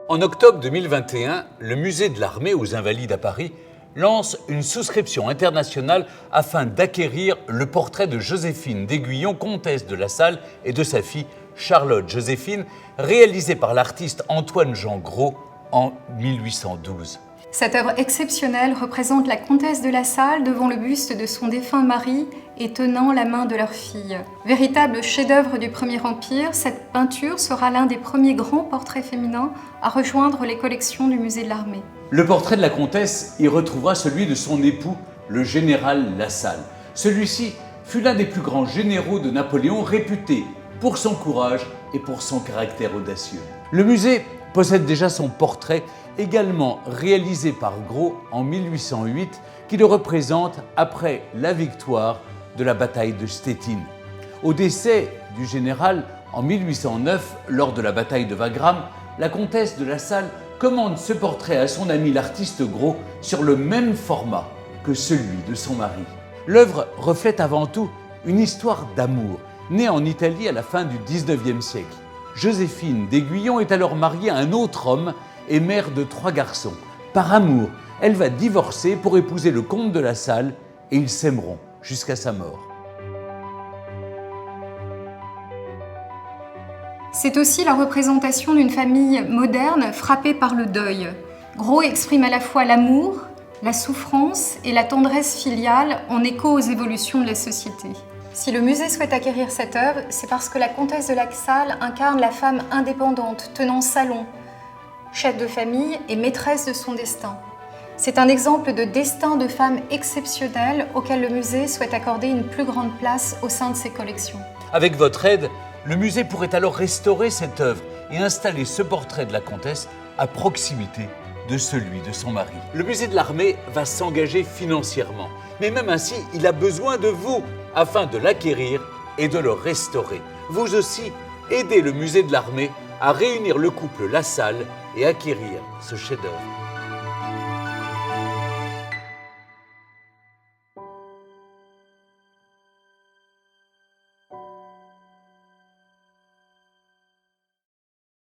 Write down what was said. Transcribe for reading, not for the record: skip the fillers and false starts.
En octobre 2021, le musée de l'Armée aux Invalides à Paris lance une souscription internationale afin d'acquérir le portrait de Joséphine d'Aiguillon, comtesse de La Salle, et de sa fille Charlotte Joséphine, réalisé par l'artiste Antoine-Jean Gros en 1812. Cette œuvre exceptionnelle représente la comtesse de La Salle devant le buste de son défunt mari et tenant la main de leur fille. Véritable chef-d'œuvre du Premier Empire, cette peinture sera l'un des premiers grands portraits féminins à rejoindre les collections du musée de l'Armée. Le portrait de la comtesse y retrouvera celui de son époux, le général La Salle. Celui-ci fut l'un des plus grands généraux de Napoléon, réputé pour son courage et pour son caractère audacieux. Le musée possède déjà son portrait, également réalisé par Gros en 1808, qui le représente après la victoire de la bataille de Stettin. Au décès du général en 1809, lors de la bataille de Wagram, la comtesse de La Salle commande ce portrait à son ami l'artiste Gros sur le même format que celui de son mari. L'œuvre reflète avant tout une histoire d'amour, née en Italie à la fin du XIXe siècle. Joséphine d'Aiguillon est alors mariée à un autre homme et mère de 3 garçons. Par amour, elle va divorcer pour épouser le comte de La Salle et ils s'aimeront jusqu'à sa mort. C'est aussi la représentation d'une famille moderne frappée par le deuil. Gros exprime à la fois l'amour, la souffrance et la tendresse filiale en écho aux évolutions de la société. Si le musée souhaite acquérir cette œuvre, c'est parce que la comtesse de La Salle incarne la femme indépendante, tenant salon, chef de famille et maîtresse de son destin. C'est un exemple de destin de femme exceptionnelle auquel le musée souhaite accorder une plus grande place au sein de ses collections. Avec votre aide, le musée pourrait alors restaurer cette œuvre et installer ce portrait de la comtesse à proximité de celui de son mari. Le musée de l'Armée va s'engager financièrement, mais même ainsi, il a besoin de vous afin de l'acquérir et de le restaurer. Vous aussi, aidez le musée de l'Armée à réunir le couple La Salle et acquérir ce chef-d'œuvre.